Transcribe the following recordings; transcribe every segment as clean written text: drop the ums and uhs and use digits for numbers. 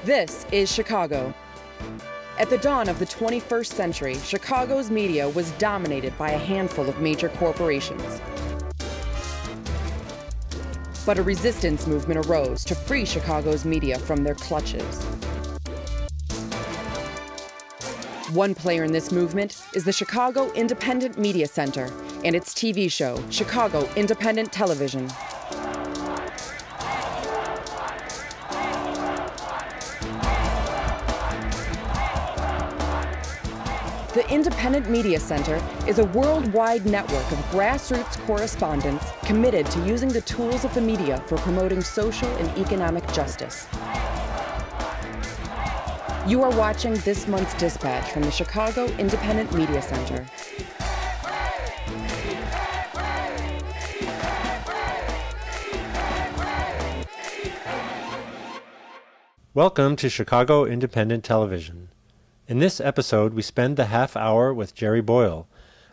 This is Chicago. At the dawn of the 21st century, Chicago's media was dominated by a handful of major corporations. But a resistance movement arose to free Chicago's media from their clutches. One player in this movement is the Chicago Independent Media Center and its TV show, Chicago Independent Television. The Independent Media Center is a worldwide network of grassroots correspondents committed to using the tools of the media for promoting social and economic justice. You are watching this month's dispatch from the Chicago Independent Media Center. Welcome to Chicago Independent Television. In this episode, we spend the half hour with Jerry Boyle,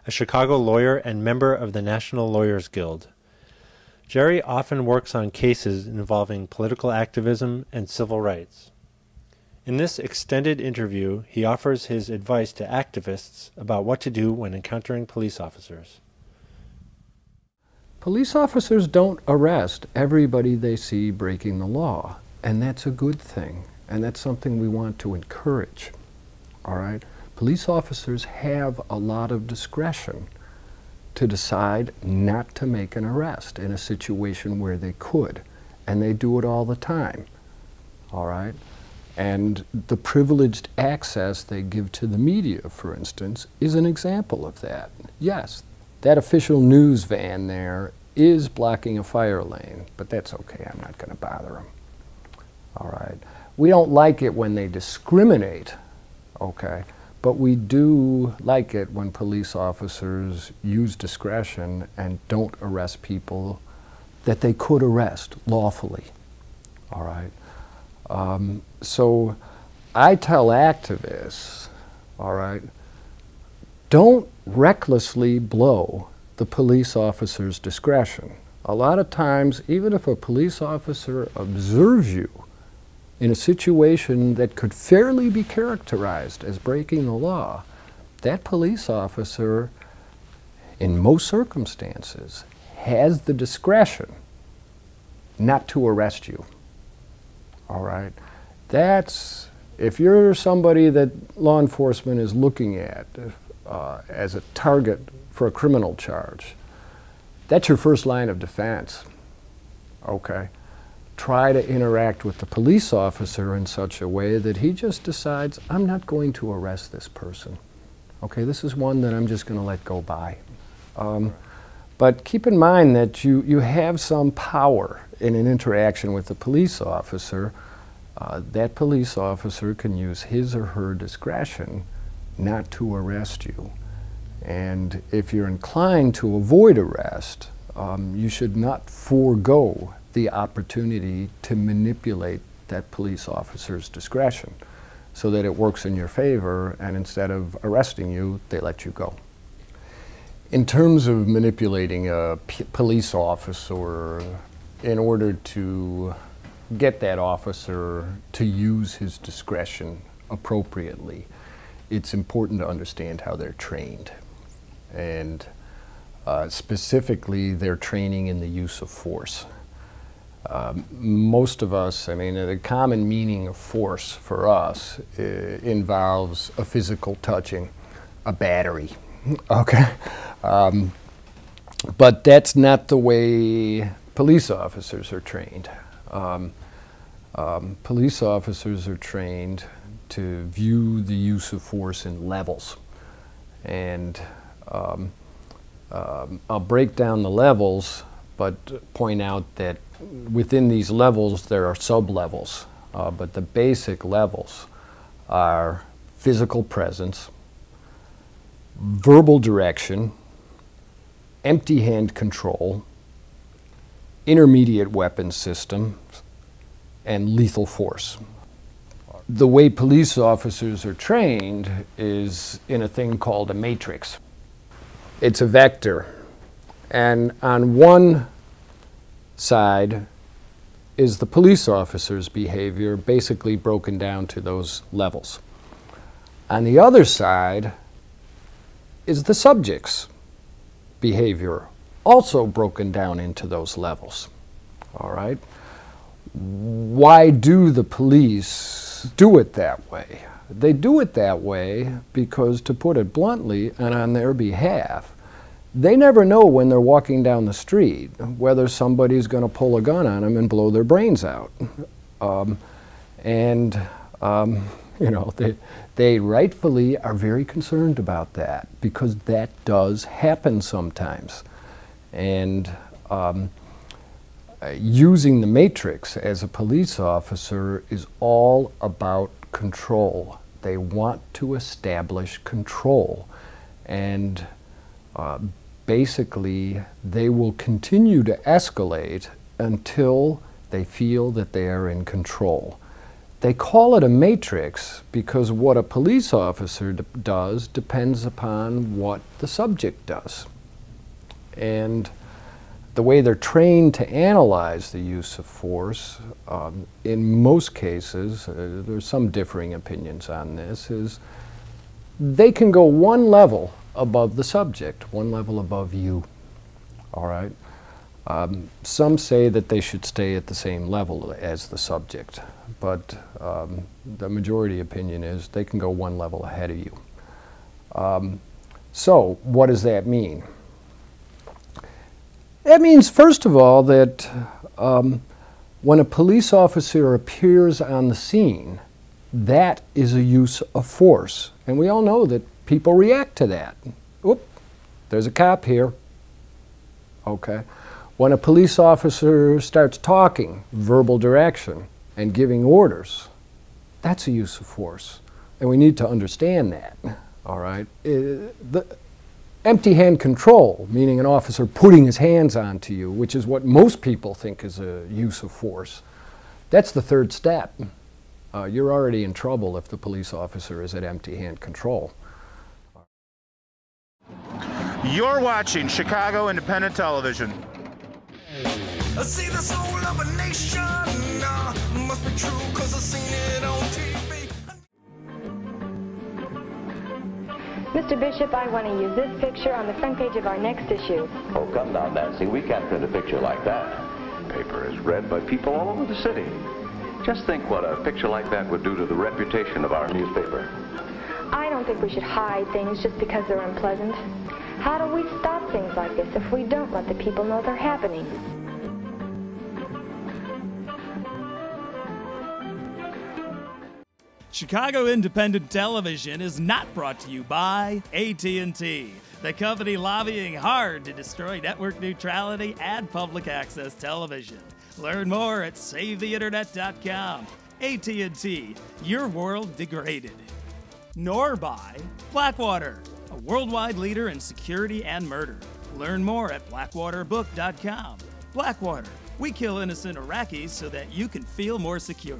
a Chicago lawyer and member of the National Lawyers Guild. Jerry often works on cases involving political activism and civil rights. In this extended interview, he offers his advice to activists about what to do when encountering police officers. Police officers don't arrest everybody they see breaking the law, and that's a good thing, and that's something we want to encourage. All right? Police officers have a lot of discretion to decide not to make an arrest in a situation where they could, and they do it all the time. All right? And the privileged access they give to the media, for instance, is an example of that. Yes, that official news van there is blocking a fire lane, but that's okay. I'm not going to bother them. All right? We don't like it when they discriminate. Okay, but we do like it when police officers use discretion and don't arrest people that they could arrest lawfully. All right, so I tell activists, all right, don't recklessly blow the police officer's discretion. A lot of times, even if a police officer observes you in a situation that could fairly be characterized as breaking the law, that police officer, in most circumstances, has the discretion not to arrest you. All right? That's, if you're somebody that law enforcement is looking at as a target for a criminal charge, that's your first line of defense. Okay? Try to interact with the police officer in such a way that he just decides, I'm not going to arrest this person. Okay, this is one that I'm just going to let go by. But keep in mind that you have some power in an interaction with the police officer. That police officer can use his or her discretion not to arrest you. And if you're inclined to avoid arrest, you should not forego the opportunity to manipulate that police officer's discretion so that it works in your favor, and instead of arresting you, they let you go. In terms of manipulating a police officer in order to get that officer to use his discretion appropriately, it's important to understand how they're trained. And specifically, their training in the use of force. Most of us, I mean, the common meaning of force for us involves a physical touching, a battery, okay? But that's not the way police officers are trained. Police officers are trained to view the use of force in levels. And I'll break down the levels, but point out that within these levels there are sub-levels. But the basic levels are physical presence, verbal direction, empty hand control, intermediate weapon system, and lethal force. The way police officers are trained is in a thing called a matrix. It's a vector, and on one side is the police officer's behavior, basically broken down to those levels. On the other side is the subject's behavior, also broken down into those levels. All right? Why do the police do it that way? They do it that way because, to put it bluntly, and on their behalf, they never know when they're walking down the street whether somebody's going to pull a gun on them and blow their brains out. You know, they rightfully are very concerned about that, because that does happen sometimes. And using the matrix as a police officer is all about control. They want to establish control. And basically, they will continue to escalate until they feel that they are in control. They call it a matrix because what a police officer does depends upon what the subject does. And the way they're trained to analyze the use of force, in most cases, there's some differing opinions on this, is they can go one level above the subject, one level above you. All right? Some say that they should stay at the same level as the subject, but the majority opinion is they can go one level ahead of you. So what does that mean? That means, first of all, that when a police officer appears on the scene, that is a use of force. And we all know that people react to that. Oop, there's a cop here. Okay. When a police officer starts talking, verbal direction, and giving orders, that's a use of force. And we need to understand that. All right. The empty hand control, meaning an officer putting his hands onto you, which is what most people think is a use of force, that's the third step. You're already in trouble if the police officer is at empty hand control. You're watching Chicago Independent Television. I see the soul of a nation, must be true 'cause I've seen it on TV. Mr. Bishop, I want to use this picture on the front page of our next issue. Oh, come now, Nancy. We can't print a picture like that. Paper is read by people all over the city. Just think what a picture like that would do to the reputation of our newspaper. I don't think we should hide things just because they're unpleasant. How do we stop things like this if we don't let the people know they're happening? Chicago Independent Television is not brought to you by AT&T, the company lobbying hard to destroy network neutrality and public access television. Learn more at SaveTheInternet.com. AT&T, your world degraded. Nor by Blackwater, a worldwide leader in security and murder. Learn more at blackwaterbook.com. Blackwater, we kill innocent Iraqis so that you can feel more secure.